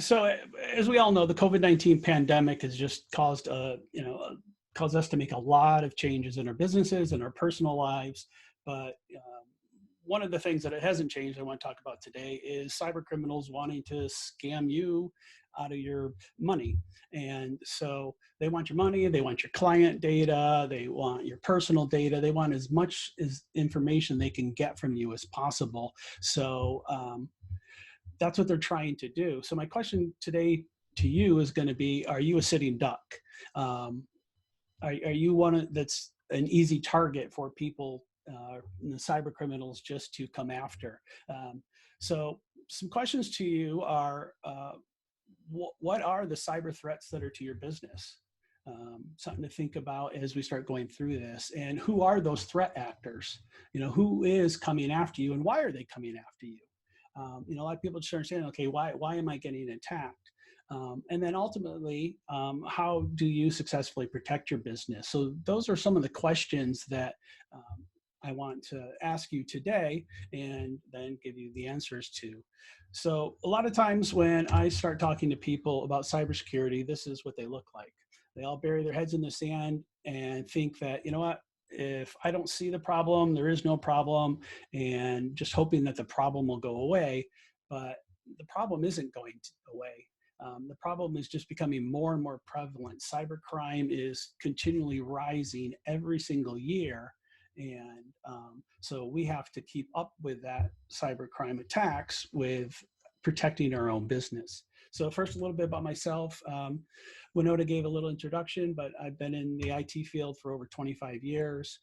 So as we all know, the COVID-19 pandemic has just caused, caused us to make a lot of changes in our businesses and our personal lives. But one of the things that it hasn't changed I want to talk about today is cyber criminals wanting to scam you out of your money. And so they want your money, they want your client data, they want your personal data, they want as much as information they can get from you as possible. So that's what they're trying to do. So my question today to you is going to be, are you a sitting duck? Um, are you one that's an easy target for people, the cyber criminals, just to come after? So some questions to you are, what are the cyber threats that are to your business? Something to think about as we start going through this. And who are those threat actors? Who is coming after you and why are they coming after you? A lot of people just understand, okay, why am I getting attacked? And then ultimately, how do you successfully protect your business? So those are some of the questions that I want to ask you today and then give you the answers to. So a lot of times when I start talking to people about cybersecurity, this is what they look like. They all bury their heads in the sand and think that, you know what, if I don't see the problem, there is no problem, and just hoping that the problem will go away. But the problem isn't going away. The problem is just becoming more and more prevalent. Cybercrime is continually rising every single year. And so we have to keep up with that cybercrime attacks with protecting our own business. So first, a little bit about myself. Winota gave a little introduction, but I've been in the IT field for over 25 years,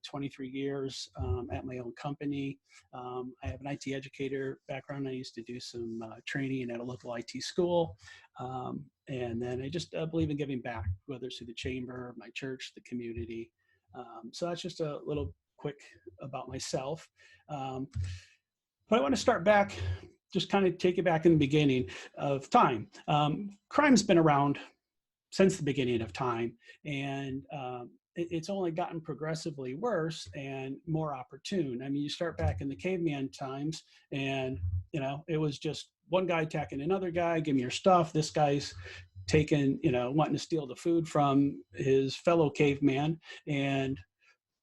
23 years at my own company. I have an IT educator background. I used to do some training at a local IT school. And then I just believe in giving back, whether it's through the chamber, my church, the community. So that's just a little quick about myself. But I want to start back, just kind of take it back in the beginning of time. Crime's been around since the beginning of time, and it's only gotten progressively worse and more opportune. I mean, you start back in the caveman times, and it was just one guy attacking another guy, give me your stuff. This guy's taking, wanting to steal the food from his fellow caveman, and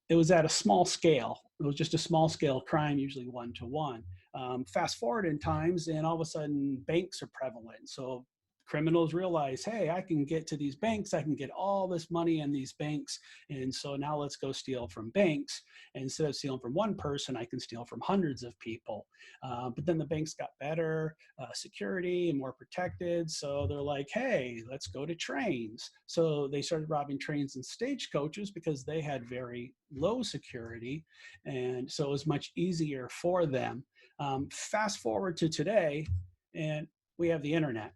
it was at a small scale. It was just a small scale crime, usually 1-to-1. Fast forward in times, and all of a sudden banks are prevalent. So criminals realize, hey, I can get to these banks, I can get all this money in these banks, and so now let's go steal from banks. And instead of stealing from one person, I can steal from hundreds of people. But then the banks got better security and more protected, so they're like, hey, let's go to trains. So they started robbing trains and stagecoaches because they had very low security, and so it was much easier for them. Fast forward to today, and we have the internet.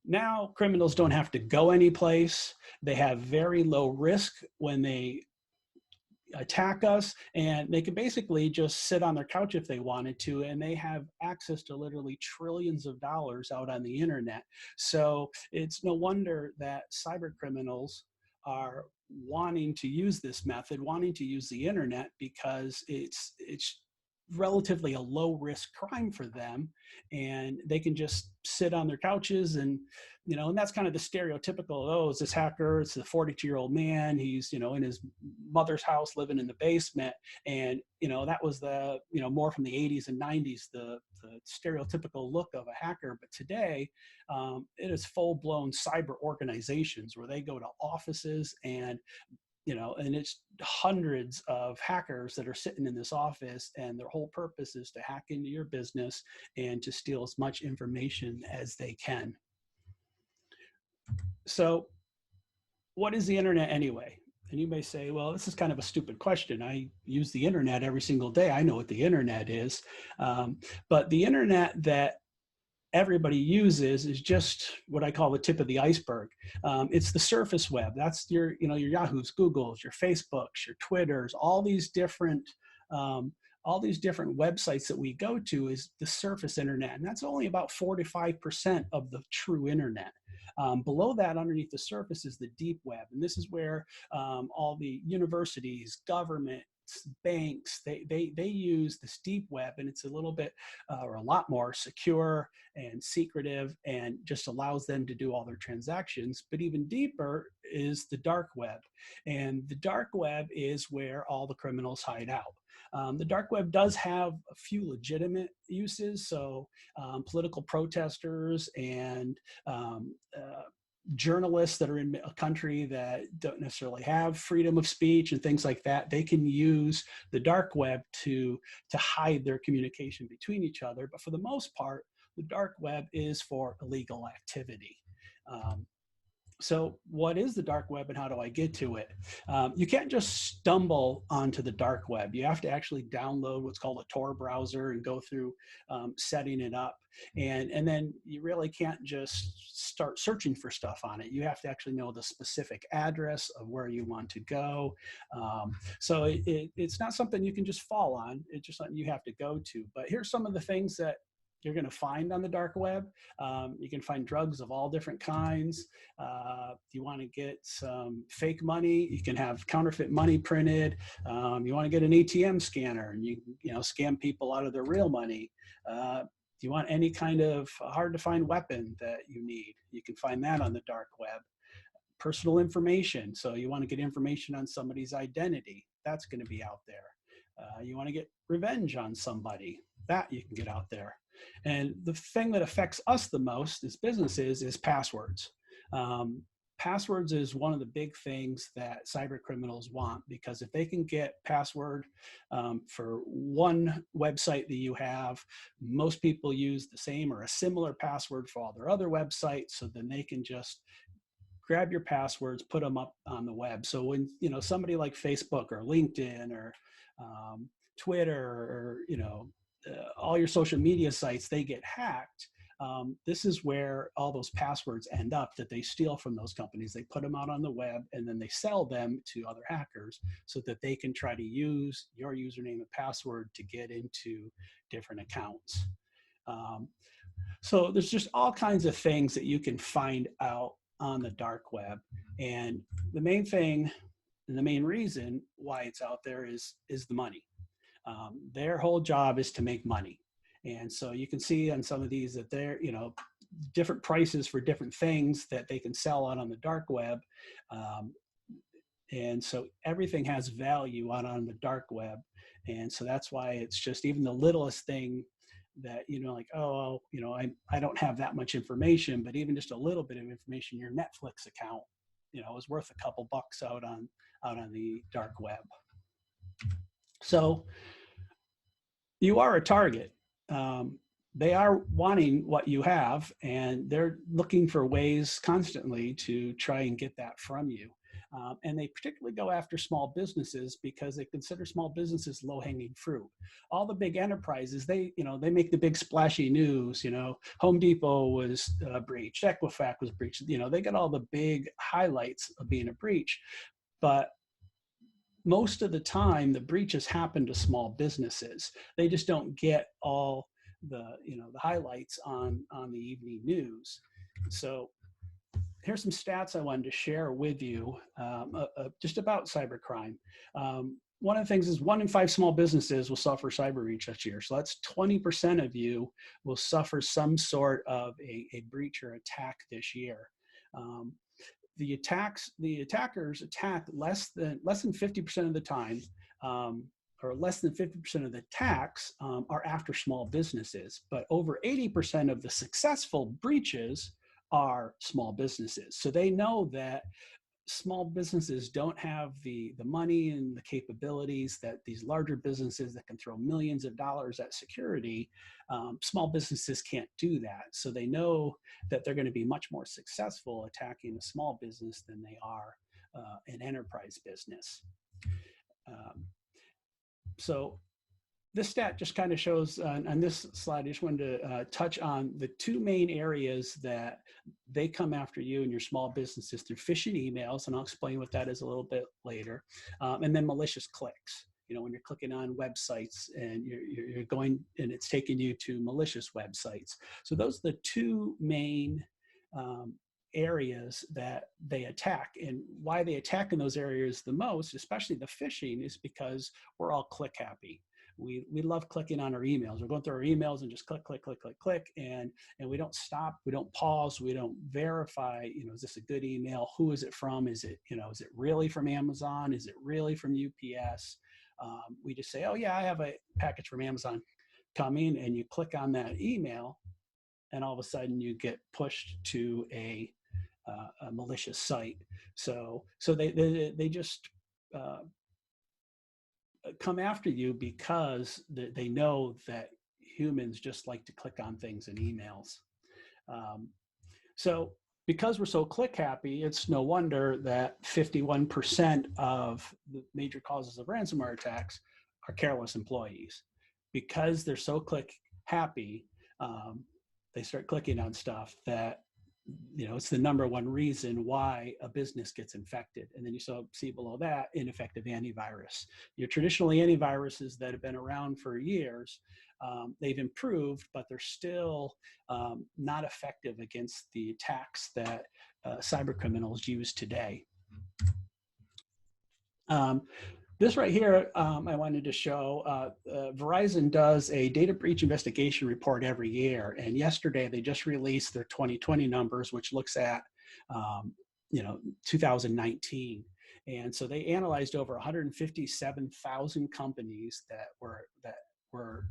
Now criminals don't have to go anyplace. They have very low risk when they attack us, and they can basically just sit on their couch if they wanted to, and they have access to literally trillions of dollars out on the internet. So it's no wonder that cyber criminals are wanting to use this method, wanting to use the internet, because it's relatively a low risk crime for them, and they can just sit on their couches and and that's kind of the stereotypical, oh, it's this hacker, it's a 42-year-old man, he's in his mother's house living in the basement. And that was the more from the 80s and 90s, the stereotypical look of a hacker. But today it is full-blown cyber organizations where they go to offices, and and it's hundreds of hackers that are sitting in this office, and their whole purpose is to hack into your business and to steal as much information as they can. So what is the internet anyway? And you may say, well, this is kind of a stupid question. I use the internet every single day. I know what the internet is. But the internet that everybody uses is just what I call the tip of the iceberg. It's the surface web. That's your Yahoos, Googles, your Facebooks, your Twitters, all these different websites that we go to is the surface internet. And that's only about 4 to 5% of the true internet. Below that, underneath the surface, is the deep web. And this is where all the universities, government, banks, they use this deep web, and it's a little bit or a lot more secure and secretive, and just allows them to do all their transactions. But even deeper is the dark web, and the dark web is where all the criminals hide out. The dark web does have a few legitimate uses, so political protesters and journalists that are in a country that don't necessarily have freedom of speech and things like that, they can use the dark web to hide their communication between each other. But for the most part, the dark web is for illegal activity. So what is the dark web, and how do I get to it? You can't just stumble onto the dark web. You have to actually download what's called a Tor browser and go through setting it up. And then you really can't just start searching for stuff on it. You have to actually know the specific address of where you want to go. So it's not something you can just fall on. It's just something you have to go to. But here's some of the things that you're going to find on the dark web. You can find drugs of all different kinds. If you want to get some fake money, you can have counterfeit money printed. You want to get an ATM scanner, and you scam people out of their real money. If you want any kind of hard to find weapon that you need, you can find that on the dark web. Personal information. So you want to get information on somebody's identity. That's going to be out there. You want to get revenge on somebody. That you can get out there. And the thing that affects us the most as businesses is passwords. Passwords is one of the big things that cyber criminals want, because if they can get password for one website that you have, most people use the same or a similar password for all their other websites. So then they can just grab your passwords, put them up on the web. So when somebody like Facebook or LinkedIn or Twitter or all your social media sites, they get hacked. This is where all those passwords end up that they steal from those companies. They put them out on the web, and then they sell them to other hackers so that they can try to use your username and password to get into different accounts. So there's just all kinds of things that you can find out on the dark web. And the main thing and the main reason why it's out there is the money. Their whole job is to make money. And so you can see on some of these that they're, different prices for different things that they can sell out on the dark web. And so everything has value out on the dark web. And so that's why it's just even the littlest thing that, I don't have that much information, but even just a little bit of information, your Netflix account, is worth a couple bucks out on the dark web. So you are a target. They are wanting what you have, and they're looking for ways constantly to try and get that from you. And they particularly go after small businesses because they consider small businesses low-hanging fruit. All the big enterprises, they make the big splashy news. Home Depot was breached, Equifax was breached. They get all the big highlights of being a breach, but most of the time the breaches happen to small businesses. They just don't get all the highlights on the evening news. So here's some stats I wanted to share with you just about cybercrime. One of the things is 1 in 5 small businesses will suffer cyber breach this year. So that's 20% of you will suffer some sort of a breach or attack this year. The attackers attack less than 50% of the time, or less than 50% of the attacks are after small businesses, but over 80% of the successful breaches are small businesses. So they know that small businesses don't have the money and the capabilities that these larger businesses that can throw millions of dollars at security, small businesses can't do that. So they know that they're going to be much more successful attacking a small business than they are an enterprise business. So this stat just kind of shows on this slide, I just wanted to touch on the 2 main areas that they come after you and your small businesses through phishing emails, and I'll explain what that is a little bit later, and then malicious clicks. When you're clicking on websites and you're going and it's taking you to malicious websites. So those are the 2 main areas that they attack. And why they attack in those areas the most, especially the phishing, is because we're all click happy. We love clicking on our emails. We're going through our emails and just click, click, click, click, click. And we don't stop, we don't pause, we don't verify, is this a good email? Who is it from? Is it, is it really from Amazon? Is it really from UPS? We just say, oh yeah, I have a package from Amazon coming, and you click on that email, and all of a sudden you get pushed to a malicious site. So they just come after you because they know that humans just like to click on things in emails. So because we're so click happy, it's no wonder that 51% of the major causes of ransomware attacks are careless employees. Because they're so click happy, they start clicking on stuff that, it's the number one reason why a business gets infected. And then you see below that, ineffective antivirus. Your traditional antiviruses that have been around for years, they've improved, but they're still not effective against the attacks that cybercriminals use today. This right here, I wanted to show, Verizon does a data breach investigation report every year. And yesterday they just released their 2020 numbers, which looks at, 2019. And so they analyzed over 157,000 companies that were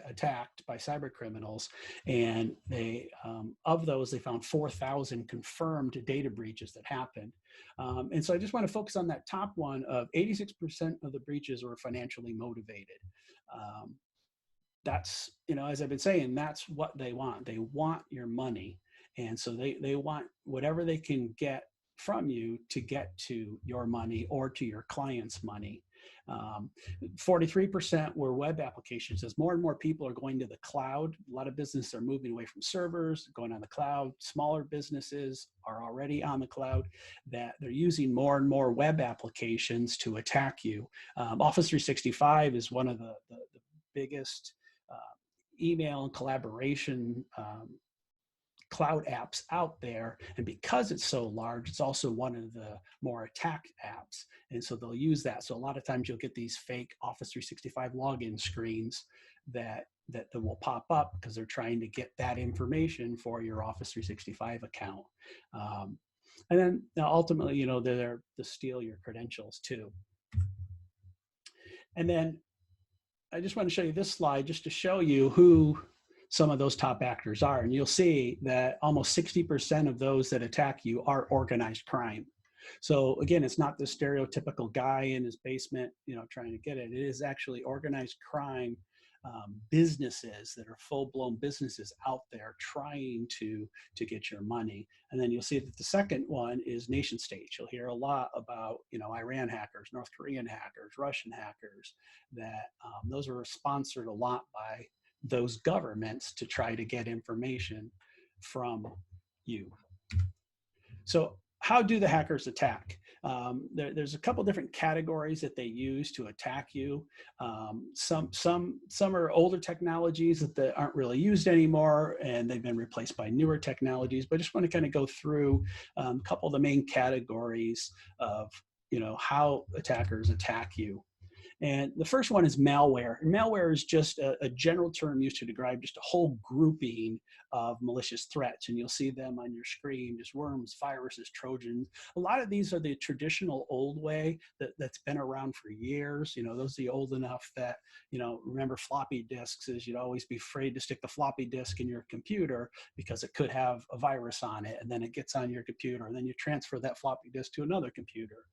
attacked by cyber criminals, and they of those they found 4,000 confirmed data breaches that happened. And so I just want to focus on that top one of 86% of the breaches were financially motivated. That's, as I've been saying, that's what they want. They want your money, and so they want whatever they can get from you to get to your money or to your client's money. 43% were web applications. As more and more people are going to the cloud, a lot of businesses are moving away from servers, going on the cloud. Smaller businesses are already on the cloud, that they're using more and more web applications to attack you. Office 365 is one of the biggest email and collaboration cloud apps out there. And because it's so large, it's also one of the more attacked apps. And so they'll use that. So a lot of times you'll get these fake Office 365 login screens that will pop up because they're trying to get that information for your Office 365 account. And then ultimately, they're there to steal your credentials too. And then I just want to show you this slide just to show you who some of those top actors are. And you'll see that almost 60% of those that attack you are organized crime. So again, it's not the stereotypical guy in his basement, trying to get it. It is actually organized crime businesses that are full-blown businesses out there trying to get your money. And then you'll see that the second one is nation states. You'll hear a lot about, Iran hackers, North Korean hackers, Russian hackers, that those are sponsored a lot by those governments to try to get information from you. So how do the hackers attack? There's a couple different categories that they use to attack you. Some are older technologies that aren't really used anymore, and they've been replaced by newer technologies. But I just want to kind of go through a couple of the main categories of how attackers attack you. And the first one is malware. And malware is just a general term used to describe just a whole grouping of malicious threats. And you'll see them on your screen, just worms, viruses, Trojans. A lot of these are the traditional old way that's been around for years. Those are the old enough that, remember floppy disks is you'd always be afraid to stick the floppy disk in your computer because it could have a virus on it. And then it gets on your computer, and then you transfer that floppy disk to another computer.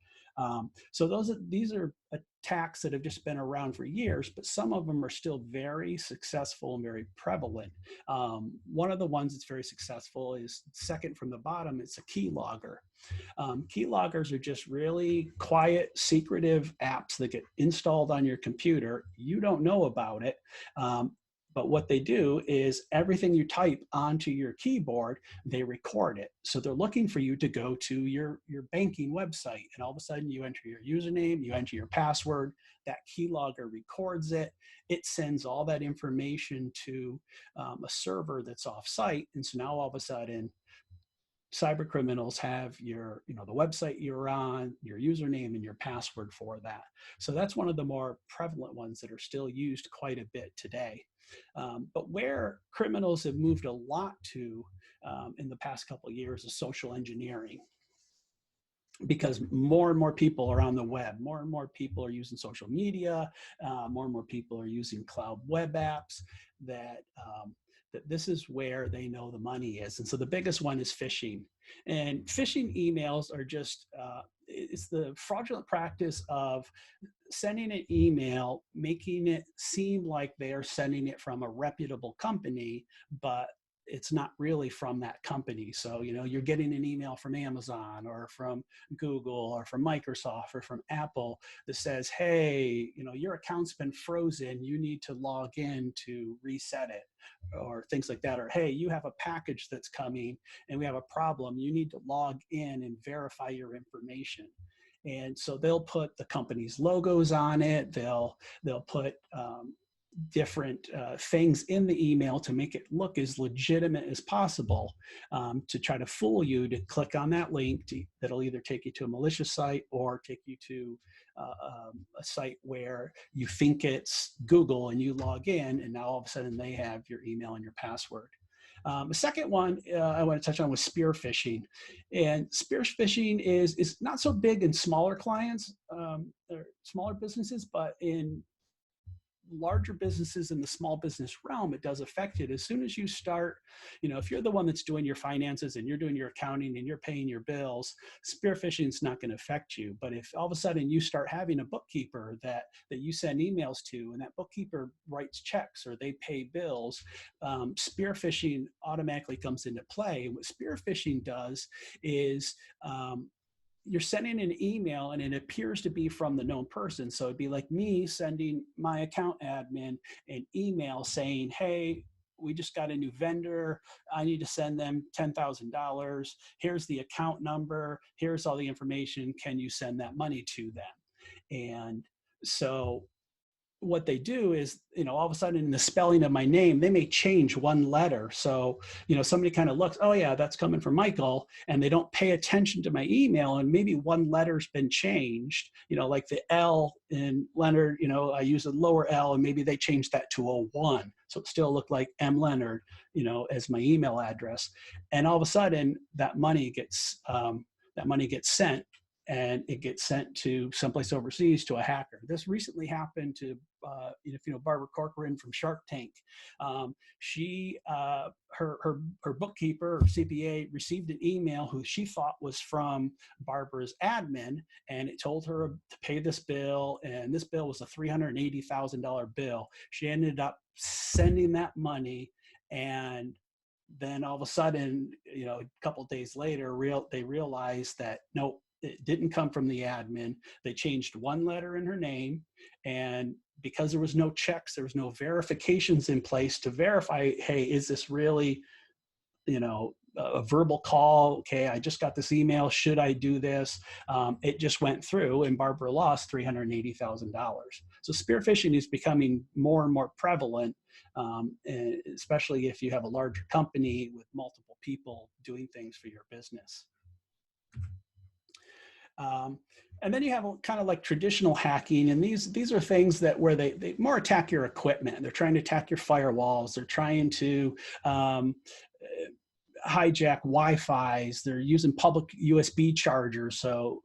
So these are attacks that have just been around for years, but some of them are still very successful and very prevalent. One of the ones that's very successful is second from the bottom. It's a keylogger. Keyloggers are just really quiet, secretive apps that get installed on your computer. You don't know about it. But what they do is everything you type onto your keyboard, they record it. So they're looking for you to go to your banking website, and all of a sudden you enter your username, you enter your password, that keylogger records it. It sends all that information to a server that's off site. And so now all of a sudden cyber criminals have your, the website you're on, your username and your password for that. So that's one of the more prevalent ones that are still used quite a bit today. But where criminals have moved a lot to in the past couple of years is social engineering, because more and more people are on the web, more and more people are using social media, more and more people are using cloud web apps, that this is where they know the money is. And so the biggest one is phishing. And phishing emails are just, it's the fraudulent practice of sending an email, making it seem like they are sending it from a reputable company, but it's not really from that company. So, you're getting an email from Amazon or from Google or from Microsoft or from Apple that says, hey, your account's been frozen. You need to log in to reset it, or things like that. Or, hey, you have a package that's coming and we have a problem. You need to log in and verify your information. And so they'll put the company's logos on it. They'll put different things in the email to make it look as legitimate as possible, to try to fool you to click on that link that'll either take you to a malicious site or take you to a site where you think it's Google and you log in, and now all of a sudden they have your email and your password. The second one I want to touch on was spear phishing. And spear phishing is not so big in smaller clients, or smaller businesses, but in larger businesses in the small business realm, it does affect it. As soon as you start, if you're the one that's doing your finances and you're doing your accounting and you're paying your bills, spear phishing is not going to affect you. But if all of a sudden you start having a bookkeeper that you send emails to, and that bookkeeper writes checks or they pay bills, spear phishing automatically comes into play. And what spear phishing does is, you're sending an email and it appears to be from the known person. So it'd be like me sending my account admin an email saying, hey, we just got a new vendor. I need to send them $10,000. Here's the account number. Here's all the information. Can you send that money to them? And so what they do is, all of a sudden in the spelling of my name, they may change one letter. So, somebody kind of looks, oh yeah, that's coming from Michael, and they don't pay attention to my email, and maybe one letter's been changed, like the L in Leonard, I use a lower L, and maybe they changed that to a 1. So it still looked like M. Leonard, as my email address. And all of a sudden that money gets sent, and it gets sent to someplace overseas to a hacker. This recently happened to, if you know Barbara Corcoran from Shark Tank. She, her bookkeeper or CPA received an email who she thought was from Barbara's admin, and it told her to pay this bill, and this bill was a $380,000 bill. She ended up sending that money, and then all of a sudden, a couple of days later, they realized that nope, it didn't come from the admin. They changed one letter in her name, and because there was no checks, there was no verifications in place to verify, hey, is this really, a verbal call? Okay, I just got this email. Should I do this? It just went through, and Barbara lost $380,000. So spear phishing is becoming more and more prevalent, especially if you have a larger company with multiple people doing things for your business. And then you have kind of like traditional hacking, and these are things that where they more attack your equipment. They're trying to attack your firewalls. They're trying to hijack Wi-Fi's. They're using public USB chargers. So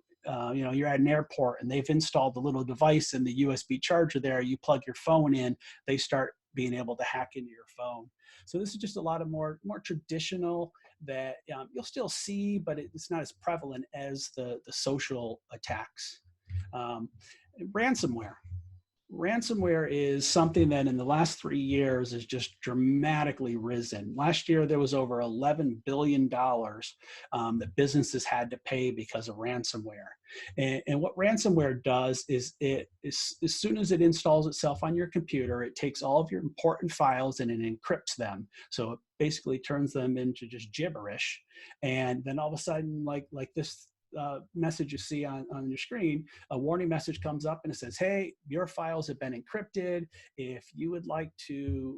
you're at an airport and they've installed a little device in the USB charger there. You plug your phone in, they start being able to hack into your phone. So this is just a lot of more traditional that you'll still see, but it's not as prevalent as the social attacks. Ransomware. Ransomware is something that in the last 3 years has just dramatically risen. Last year, there was over $11 billion that businesses had to pay because of ransomware. And what ransomware does is as soon as it installs itself on your computer, it takes all of your important files and it encrypts them. So it basically turns them into just gibberish. And then all of a sudden, like this message you see on your screen, a warning message comes up and it says, hey, your files have been encrypted. If you would like to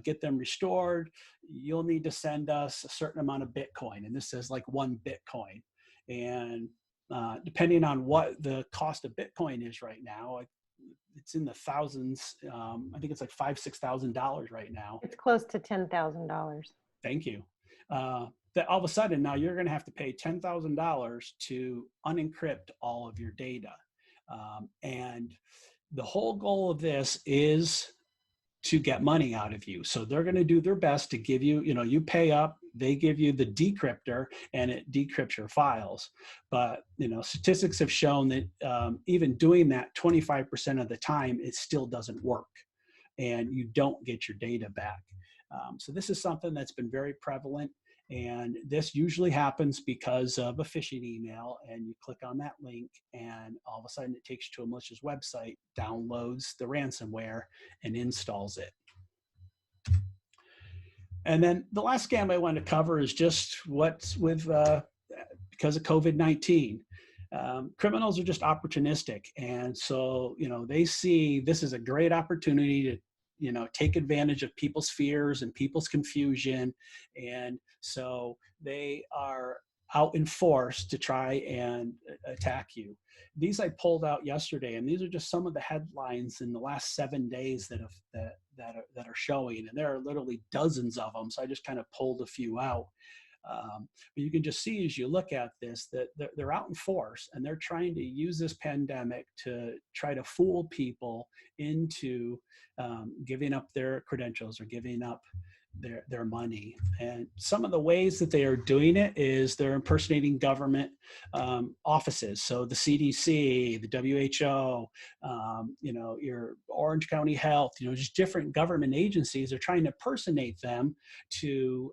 get them restored, you'll need to send us a certain amount of Bitcoin. And this says like 1 Bitcoin. And depending on what the cost of Bitcoin is right now, it's in the thousands. I think it's like $5,000-$6,000 right now. It's close to $10,000. Thank you. That all of a sudden now you're going to have to pay $10,000 to unencrypt all of your data. And the whole goal of this is to get money out of you. So they're going to do their best to give you, you pay up, they give you the decryptor and it decrypts your files. But, statistics have shown that even doing that 25% of the time, it still doesn't work and you don't get your data back. So this is something that's been very prevalent. And this usually happens because of a phishing email, and you click on that link and all of a sudden it takes you to a malicious website, downloads the ransomware and installs it. And then the last scam I want to cover is just what's with, because of COVID-19. Criminals are just opportunistic. And so, they see this is a great opportunity to take advantage of people's fears and people's confusion. And so they are out in force to try and attack you. These I pulled out yesterday, and these are just some of the headlines in the last 7 days that are showing. And there are literally dozens of them. So I just kind of pulled a few out. But you can just see as you look at this that they're out in force, and they're trying to use this pandemic to try to fool people into giving up their credentials or giving up their money. And some of the ways that they are doing it is they're impersonating government offices. So the CDC, the WHO, your Orange County Health, just different government agencies are trying to impersonate them to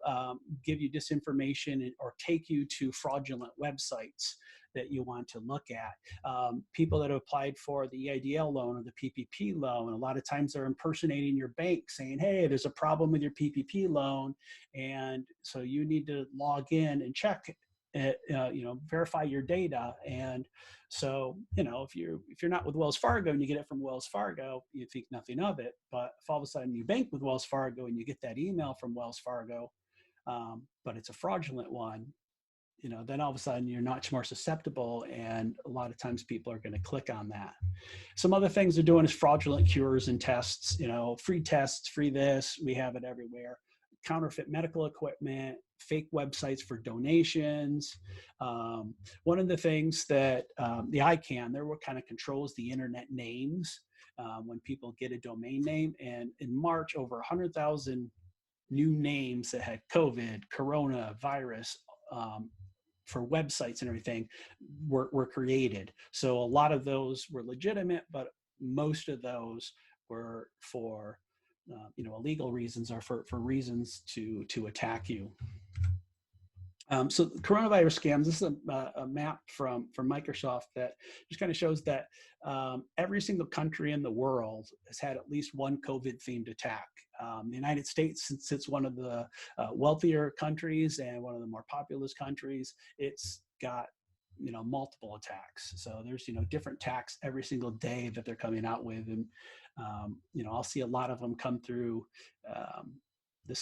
give you disinformation or take you to fraudulent websites that you want to look at. People that have applied for the EIDL loan or the PPP loan, a lot of times they're impersonating your bank saying, hey, there's a problem with your PPP loan. And so you need to log in and check it, verify your data. And so, if you're not with Wells Fargo and you get it from Wells Fargo, you think nothing of it. But if all of a sudden you bank with Wells Fargo and you get that email from Wells Fargo, but it's a fraudulent one, then all of a sudden you're much more susceptible, and a lot of times people are going to click on that. Some other things they're doing is fraudulent cures and tests, free tests, free this, we have it everywhere. Counterfeit medical equipment, fake websites for donations. One of the things that the ICANN, they're what kind of controls the internet names when people get a domain name. And in March, over 100,000 new names that had COVID, coronavirus, for websites and everything were created. So a lot of those were legitimate, but most of those were for illegal reasons or for reasons to attack you. So the coronavirus scams, this is a map from Microsoft that just kind of shows that every single country in the world has had at least one COVID-themed attack. The United States, since it's one of the wealthier countries and one of the more populous countries, it's got multiple attacks. So there's different attacks every single day that they're coming out with, and I'll see a lot of them come through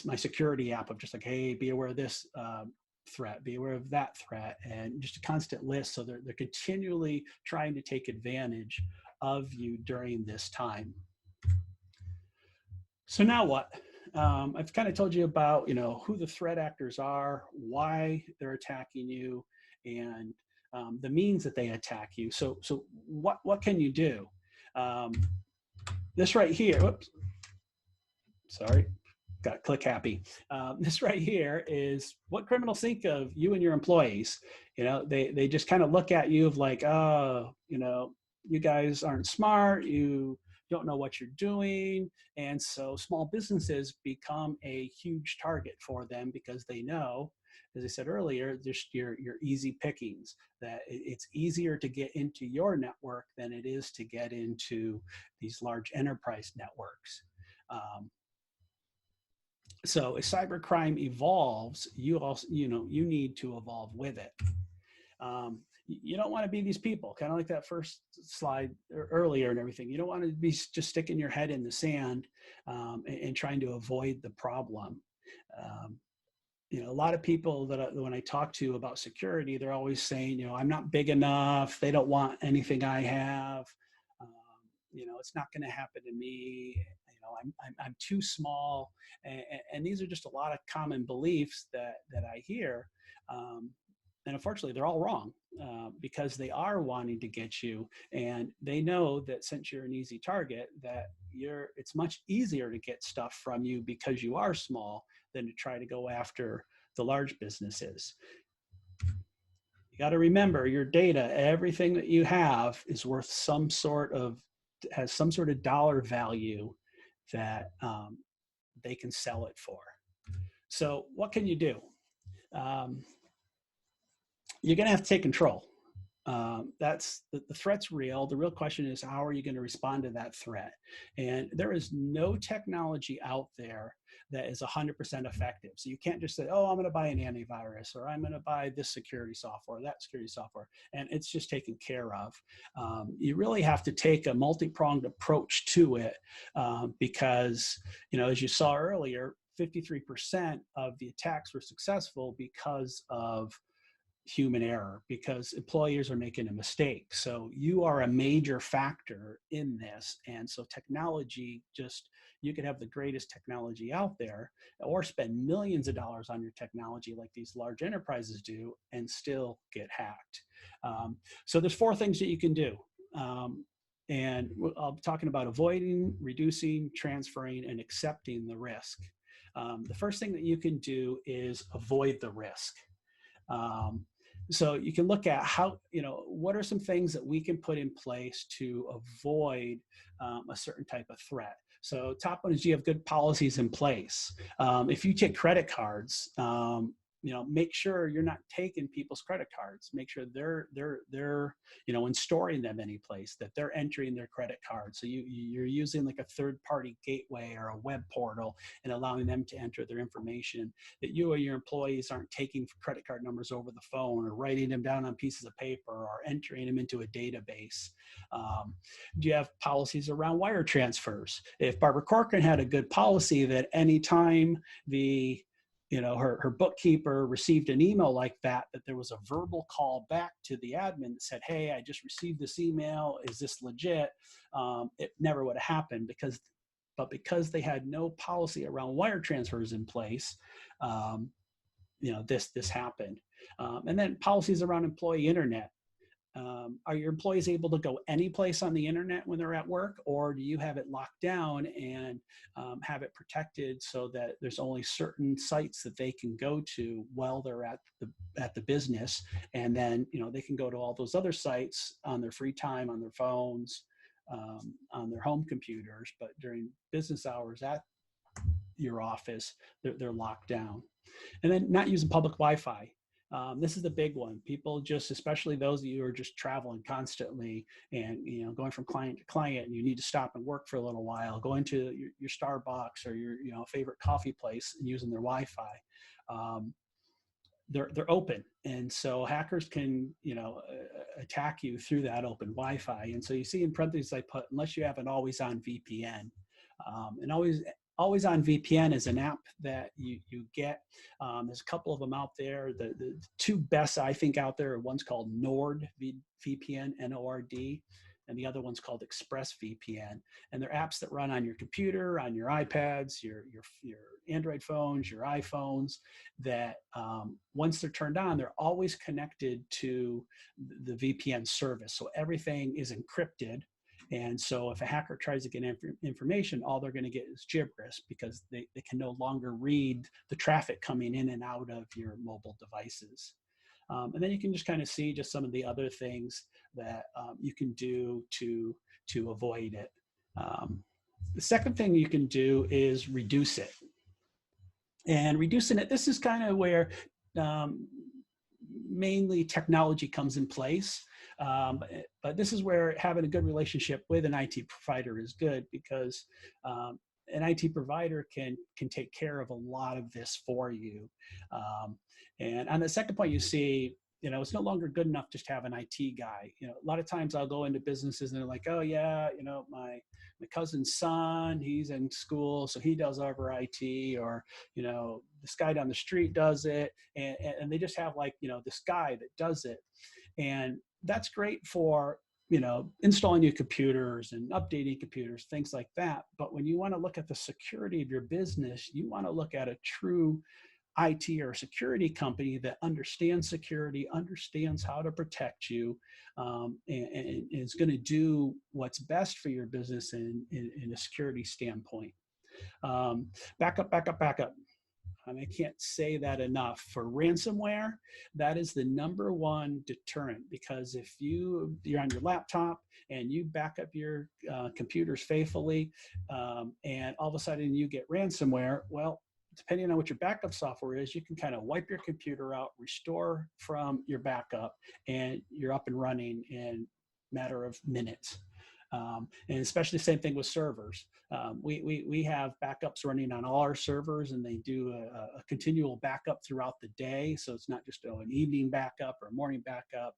my security app of just like, hey, be aware of this threat, be aware of that threat, and just a constant list. So they're continually trying to take advantage of you during this time. So now what? I've kind of told you about who the threat actors are, why they're attacking you, and the means that they attack you. So what can you do? This right here, whoops, sorry, got click happy. This right here is what criminals think of you and your employees. They just kind of look at you of like, oh, you guys aren't smart, you don't know what you're doing. And so small businesses become a huge target for them because they know, as I said earlier, just your easy pickings, that it's easier to get into your network than it is to get into these large enterprise networks. So as cybercrime evolves, you also, you need to evolve with it. You don't want to be these people, kind of like that first slide earlier and everything. You don't want to be just sticking your head in the sand and trying to avoid the problem. Um, a lot of people when I talk to about security, they're always saying, I'm not big enough. They don't want anything I have. Um, it's not going to happen to me. I'm too small. And these are just a lot of common beliefs that I hear. And unfortunately, they're all wrong because they are wanting to get you. And they know that since you're an easy target, that it's much easier to get stuff from you because you are small than to try to go after the large businesses. You got to remember your data, everything that you have is worth has some sort of dollar value that they can sell it for. So what can you do? You're going to have to take control. That's the threat's real. The real question is, how are you going to respond to that threat? And there is no technology out there that is 100% effective. So you can't just say, oh, I'm going to buy an antivirus, or I'm going to buy this security software, that security software, and it's just taken care of. You really have to take a multi-pronged approach to it because, as you saw earlier, 53% of the attacks were successful because of human error, because employers are making a mistake. So you are a major factor in this. And so technology, you could have the greatest technology out there or spend millions of dollars on your technology like these large enterprises do and still get hacked. So there's 4 things that you can do. And I'll be talking about avoiding, reducing, transferring, and accepting the risk. The first thing that you can do is avoid the risk. So you can look at what are some things that we can put in place to avoid a certain type of threat. So top one is, you have good policies in place. If you take credit cards, make sure you're not taking people's credit cards. Make sure they're in storing them any place, that they're entering their credit card. So you're using like a third-party gateway or a web portal and allowing them to enter their information. That you or your employees aren't taking credit card numbers over the phone or writing them down on pieces of paper or entering them into a database. Do you have policies around wire transfers? If Barbara Corcoran had a good policy that anytime her bookkeeper received an email like that there was a verbal call back to the admin that said, hey, I just received this email. Is this legit? It never would have happened because they had no policy around wire transfers in place, this happened. And then policies around employee internet. Are your employees able to go any place on the internet when they're at work, or do you have it locked down and have it protected so that there's only certain sites that they can go to while they're at the business, and then they can go to all those other sites on their free time, on their phones, on their home computers, but during business hours at your office, they're locked down. And then not using public Wi-Fi. This is the big one. People especially those of you who are just traveling constantly and going from client to client, and you need to stop and work for a little while, going to your Starbucks or your favorite coffee place and using their Wi-Fi. They're open, and so hackers can attack you through that open Wi-Fi. And so you see in parentheses I put, unless you have an always-on VPN, and always on VPN is an app that you get. There's a couple of them out there. The 2 best I think out there, one's called Nord VPN, Nord, and the other one's called ExpressVPN. And they're apps that run on your computer, on your iPads, your Android phones, your iPhones, that once they're turned on, they're always connected to the VPN service. So everything is encrypted. And so if a hacker tries to get information, all they're going to get is gibberish, because they can no longer read the traffic coming in and out of your mobile devices. And then you can just kind of see just some of the other things that you can do to avoid it. The second thing you can do is reduce it. And reducing it, this is kind of where mainly technology comes in place. But this is where having a good relationship with an IT provider is good, because an IT provider can take care of a lot of this for you. And on the second point, you see it's no longer good enough just to have an IT guy. A lot of times I'll go into businesses and they're like, oh yeah, my cousin's son, he's in school, so he does over IT, or, this guy down the street does it. And they just have like, this guy that does it. And that's great for, installing new computers and updating computers, things like that. But when you want to look at the security of your business, you want to look at a true IT or security company that understands security, understands how to protect you, and is going to do what's best for your business in a security standpoint. Backup. I can't say that enough. For ransomware, that is the number one deterrent, because if you're on your laptop and you back up your computers faithfully, and all of a sudden you get ransomware, well, depending on what your backup software is, you can kind of wipe your computer out, restore from your backup, and you're up and running in a matter of minutes. And especially the same thing with servers. We have backups running on all our servers, and they do a continual backup throughout the day. So it's not just an evening backup or a morning backup.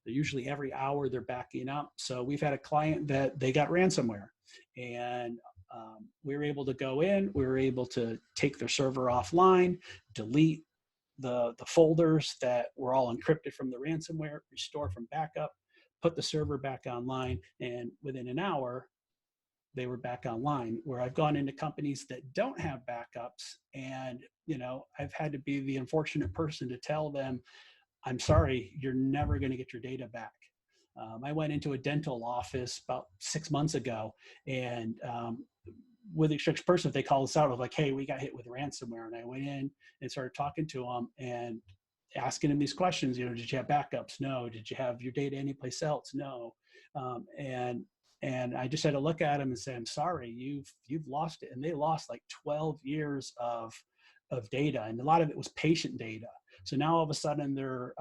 They're usually every hour they're backing up. So we've had a client that they got ransomware, and we were able to go in, we were able to take their server offline, delete the folders that were all encrypted from the ransomware, restore from backup, put the server back online, and within an hour, they were back online. Where I've gone into companies that don't have backups, and I've had to be the unfortunate person to tell them, I'm sorry, you're never going to get your data back. I went into a dental office about 6 months ago, and with the extra person, they called us out of like, hey, we got hit with ransomware. And I went in and started talking to them and asking them these questions. Did you have backups? No. Did you have your data anyplace else? No. And I just had to look at them and say, I'm sorry, you've lost it. And they lost like 12 years of data, and a lot of it was patient data. So now all of a sudden they're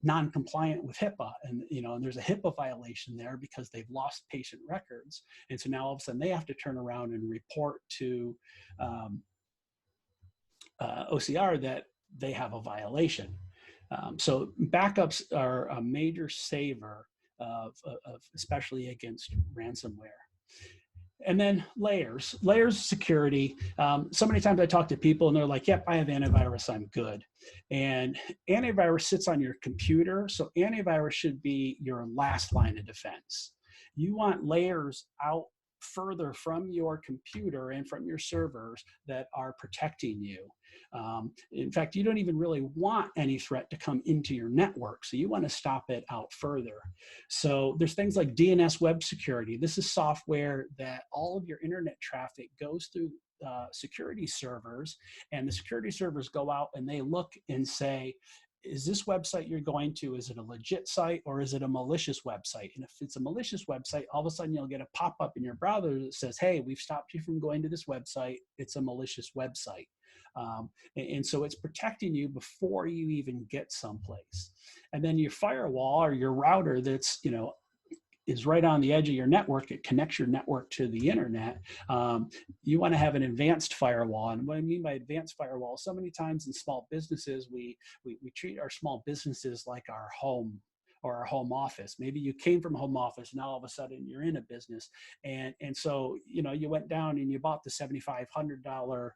non-compliant with HIPAA, and and there's a HIPAA violation there because they've lost patient records. And so now all of a sudden they have to turn around and report to OCR that they have a violation. So backups are a major saver of especially against ransomware. And then layers of security. So many times I talk to people and they're like, yep, I have antivirus, I'm good. And antivirus sits on your computer. So antivirus should be your last line of defense. You want layers out further from your computer and from your servers that are protecting you. In fact, you don't even really want any threat to come into your network. So you want to stop it out further. So there's things like DNS web security. This is software that all of your internet traffic goes through security servers, and the security servers go out and they look and say, is this website you're going to, is it a legit site or is it a malicious website? And if it's a malicious website, all of a sudden you'll get a pop-up in your browser that says, hey, we've stopped you from going to this website. It's a malicious website. And so it's protecting you before you even get someplace. And then your firewall or your router that's, is right on the edge of your network. It connects your network to the internet. You want to have an advanced firewall. And what I mean by advanced firewall, so many times in small businesses, we treat our small businesses like our home or our home office. Maybe you came from home office, now all of a sudden you're in a business. And so, you went down and you bought the $7,500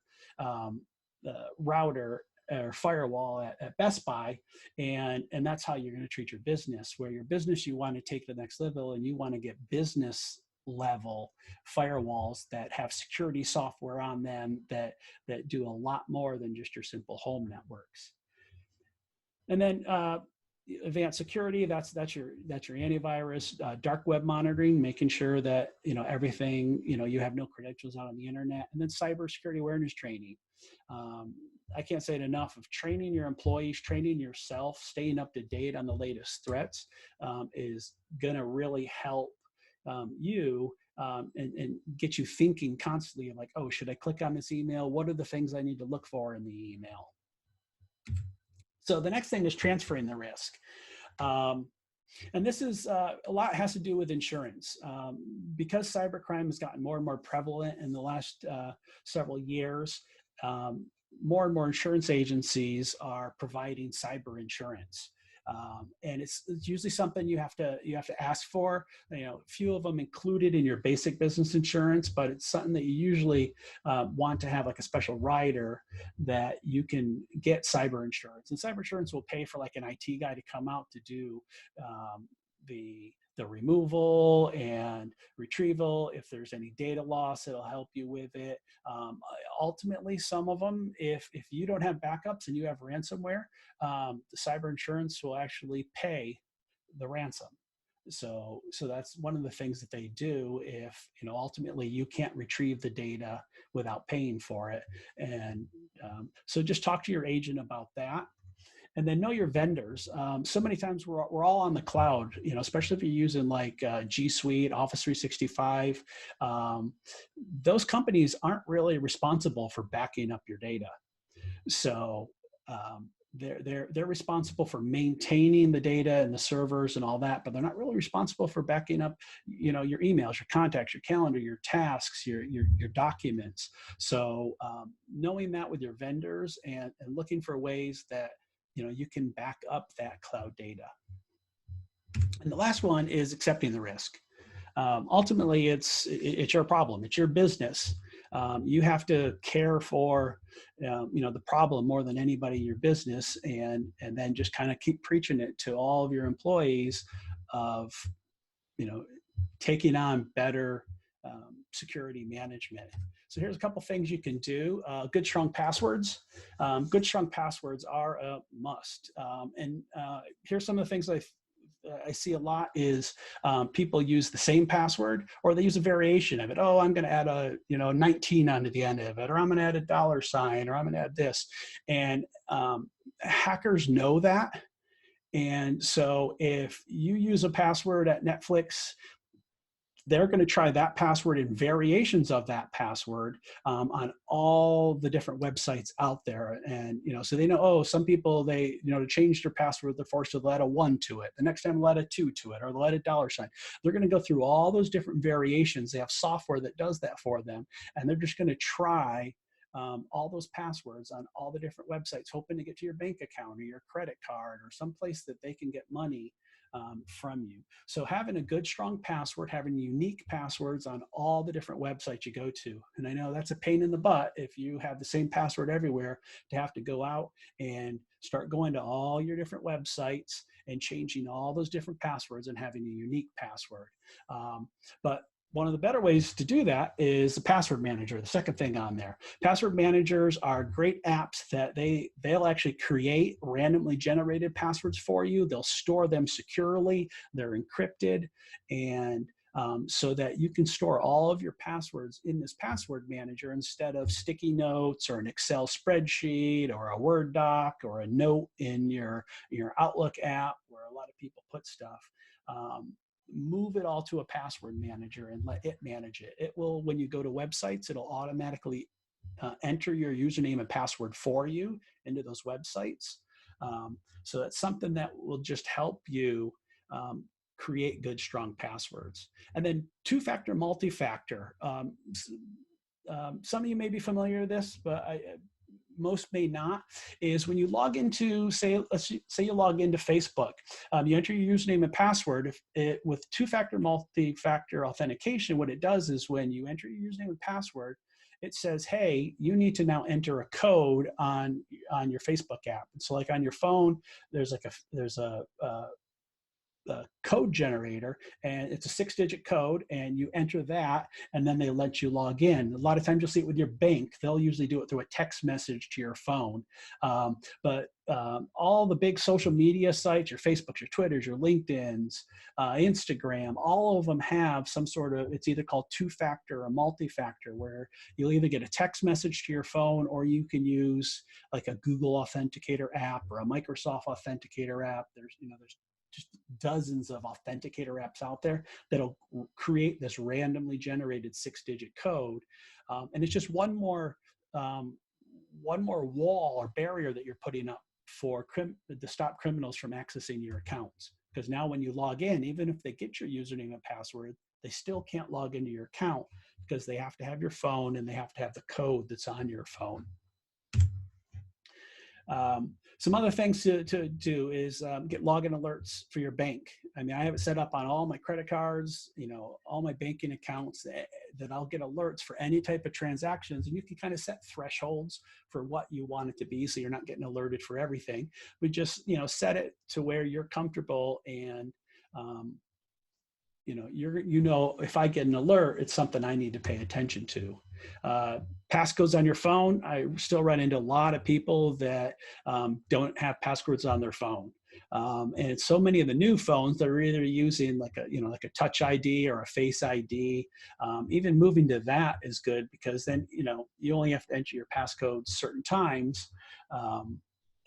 router or firewall at Best Buy, and that's how you're going to treat your business. Where your business, you want to take the next level, and you want to get business level firewalls that have security software on them that do a lot more than just your simple home networks. And then advanced security, that's your antivirus. Dark web monitoring, making sure that everything, you have no credentials out on the internet. And then cybersecurity awareness training. I can't say it enough, of training your employees, training yourself, staying up to date on the latest threats is going to really help you and get you thinking constantly of like, oh, should I click on this email? What are the things I need to look for in the email? So the next thing is transferring the risk. And this is a lot has to do with insurance. Because cybercrime has gotten more and more prevalent in the last several years, more and more insurance agencies are providing cyber insurance. And it's usually something you have to ask for. You know, a few of them included in your basic business insurance, but it's something that you usually want to have like a special rider that you can get cyber insurance. And cyber insurance will pay for like an IT guy to come out to do the removal and retrieval. If there's any data loss, it'll help you with it. Ultimately, some of them, if you don't have backups and you have ransomware, the cyber insurance will actually pay the ransom. So that's one of the things that they do if, you know, ultimately you can't retrieve the data without paying for it. And so just talk to your agent about that. And then know your vendors. So many times we're all on the cloud, you know, especially if you're using like G Suite, Office 365. Those companies aren't really responsible for backing up your data. So they're responsible for maintaining the data and the servers and all that, but they're not really responsible for backing up, you know, your emails, your contacts, your calendar, your tasks, your documents. So knowing that with your vendors and looking for ways that, you know, you can back up that cloud data. And the last one is accepting the risk. Ultimately, it's your problem. It's your business. You have to care for, you know, the problem more than anybody in your business, and then just kind of keep preaching it to all of your employees of, you know, taking on better security management. So here's a couple things you can do. Good, strong passwords. Good, strong passwords are a must. And here's some of the things I see a lot is people use the same password, or they use a variation of it. Oh, I'm going to add a, you know, 19 onto the end of it, or I'm going to add a $sign, or I'm going to add this. And hackers know that. And so if you use a password at Netflix, they're going to try that password and variations of that password on all the different websites out there. And, you know, so they know, oh, some people, they, you know, to change their password, they're forced to add a 1 to it. The next time they'll add a 2 to it, or they'll add a $sign. They're going to go through all those different variations. They have software that does that for them. And they're just going to try all those passwords on all the different websites, hoping to get to your bank account or your credit card or someplace that they can get money from you. So having a good, strong password, having unique passwords on all the different websites you go to. And I know that's a pain in the butt if you have the same password everywhere, to have to go out and start going to all your different websites and changing all those different passwords and having a unique password. But one of the better ways to do that is the password manager, the second thing on there. Password managers are great apps that they'll actually create randomly generated passwords for you. They'll store them securely. They're encrypted, and so that you can store all of your passwords in this password manager instead of sticky notes or an Excel spreadsheet or a Word doc or a note in your Outlook app where a lot of people put stuff. Move it all to a password manager and let it manage it. It will, when you go to websites, it'll automatically enter your username and password for you into those websites. So that's something that will just help you create good, strong passwords. And then two-factor, multi-factor. Some of you may be familiar with this, but most may not, is when you log into, let's say you log into Facebook, you enter your username and password. With two-factor, multi-factor authentication, what it does is when you enter your username and password, it says, hey, you need to now enter a code on your Facebook app. And so like on your phone, there's a code generator, and it's a 6-digit code, and you enter that, and then they let you log in. A lot of times you'll see it with your bank. They'll usually do it through a text message to your phone. But all the big social media sites, your Facebooks, your Twitters, your LinkedIn's, Instagram, all of them have some sort of, it's either called two-factor or multi-factor, where you'll either get a text message to your phone, or you can use like a Google Authenticator app or a Microsoft Authenticator app. There's just dozens of authenticator apps out there that'll create this randomly generated 6-digit code. And it's just one more wall or barrier that you're putting up to stop criminals from accessing your accounts. Because now when you log in, even if they get your username and password, they still can't log into your account because they have to have your phone and they have to have the code that's on your phone. Some other things to do is get login alerts for your bank. I mean, I have it set up on all my credit cards, all my banking accounts that I'll get alerts for any type of transactions. And you can kind of set thresholds for what you want it to be, so you're not getting alerted for everything. We just, set it to where you're comfortable, and if I get an alert, it's something I need to pay attention to. Passcodes on your phone. I still run into a lot of people that don't have passwords on their phone. And so many of the new phones that are either using like a touch ID or a face ID. Even moving to that is good, because then, you only have to enter your passcode certain times.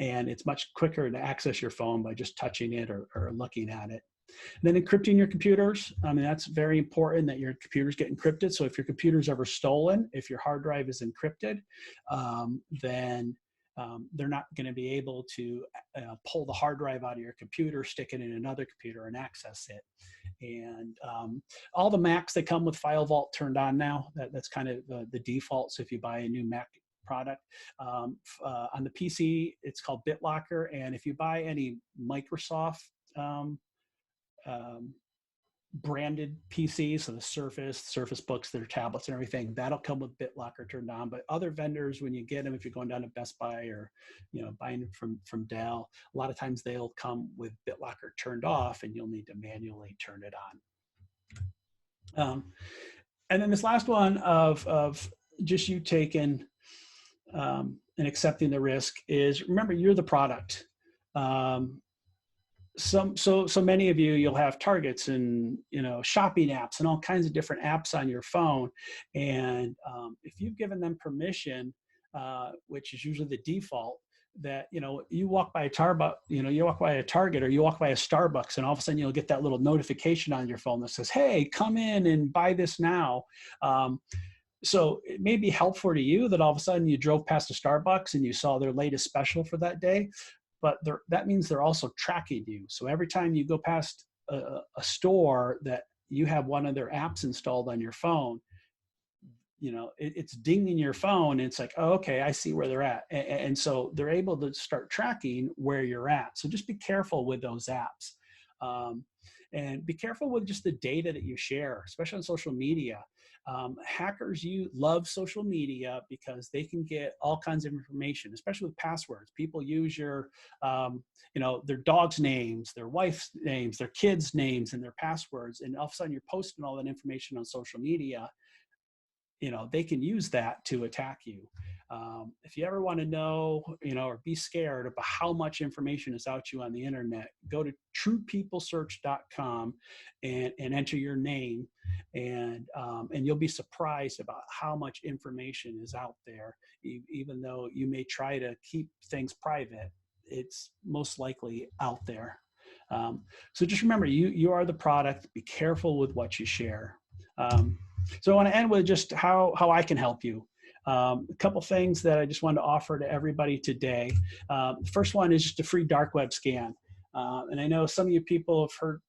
And it's much quicker to access your phone by just touching it or looking at it. And then encrypting your computers. I mean, that's very important that your computers get encrypted. So if your computer's ever stolen, if your hard drive is encrypted, then they're not going to be able to pull the hard drive out of your computer, stick it in another computer, and access it. And all the Macs that come with File Vault turned on now. That's kind of the default. So if you buy a new Mac product, on the PC, it's called BitLocker. And if you buy any Microsoft branded PCs, so the Surface Books, their tablets and everything, that'll come with BitLocker turned on. But other vendors, when you get them, if you're going down to Best Buy or buying them from Dell, a lot of times they'll come with BitLocker turned off, and you'll need to manually turn it on. And then this last one of just you taking and accepting the risk is, remember, you're the product. So many of you'll have targets and shopping apps and all kinds of different apps on your phone, and if you've given them permission, which is usually the default, that you walk by a Target, you walk by a Target or you walk by a Starbucks, and all of a sudden you'll get that little notification on your phone that says, "Hey, come in and buy this now." So it may be helpful to you that all of a sudden you drove past a Starbucks and you saw their latest special for that day. But that means they're also tracking you. So every time you go past a store that you have one of their apps installed on your phone, it's dinging your phone. And it's like, oh, okay, I see where they're at. And so they're able to start tracking where you're at. So just be careful with those apps. And be careful with just the data that you share, especially on social media. Hackers love social media because they can get all kinds of information, especially with passwords. People use your, their dog's names, their wife's names, their kids' names, and their passwords. And all of a sudden you're posting all that information on social media. They can use that to attack you. If you ever want to know, or be scared about how much information is out you on the internet, go to truepeoplesearch.com and enter your name, and you'll be surprised about how much information is out there. Even though you may try to keep things private, it's most likely out there. So just remember, you are the product. Be careful with what you share. So I want to end with just how I can help you. A couple things that I just wanted to offer to everybody today. The first one is just a free dark web scan. And I know some of you people have heard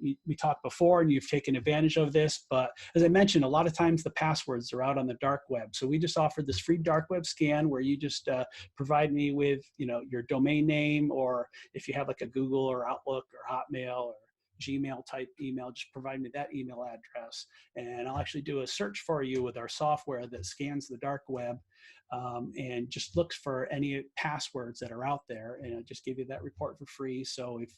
we talked before and you've taken advantage of this, but as I mentioned, a lot of times the passwords are out on the dark web. So we just offered this free dark web scan where you just provide me with your domain name, or if you have like a Google or Outlook or Hotmail or Gmail type email, just provide me that email address, and I'll actually do a search for you with our software that scans the dark web and just looks for any passwords that are out there, and I'll just give you that report for free. So if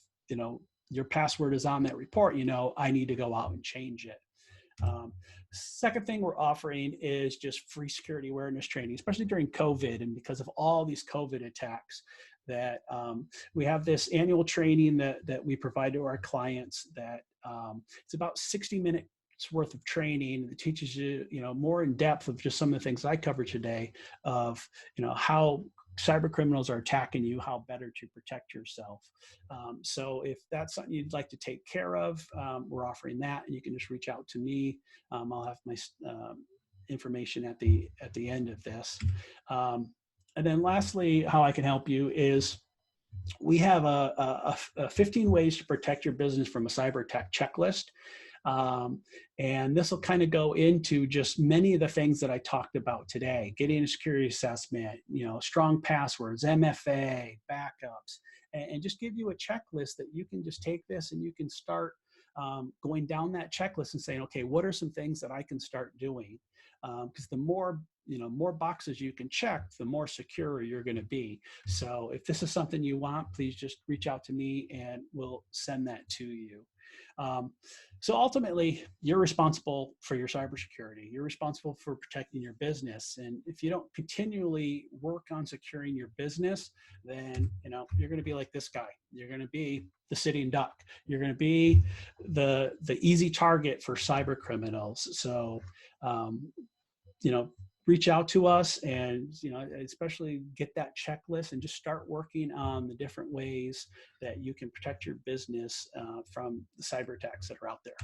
your password is on that report, I need to go out and change it. Second thing we're offering is just free security awareness training, especially during COVID and because of all these COVID attacks. That we have this annual training that we provide to our clients that it's about 60 minutes worth of training that teaches you, more in depth of just some of the things I covered today of, how cyber criminals are attacking you, how better to protect yourself. So if that's something you'd like to take care of, we're offering that, and you can just reach out to me. I'll have my information at the end of this. And then lastly, how I can help you is we have a 15 ways to protect your business from a cyber attack checklist. And this will kind of go into just many of the things that I talked about today: getting a security assessment, strong passwords, MFA, backups, and just give you a checklist that you can just take this and you can start going down that checklist and saying, okay, what are some things that I can start doing? Because the more boxes you can check, the more secure you're going to be. So if this is something you want, please just reach out to me and we'll send that to you. So ultimately, you're responsible for your cybersecurity. You're responsible for protecting your business. And if you don't continually work on securing your business, then you're going to be like this guy. You're going to be the sitting duck. You're going to be the easy target for cyber criminals. So reach out to us and especially get that checklist and just start working on the different ways that you can protect your business from the cyber attacks that are out there.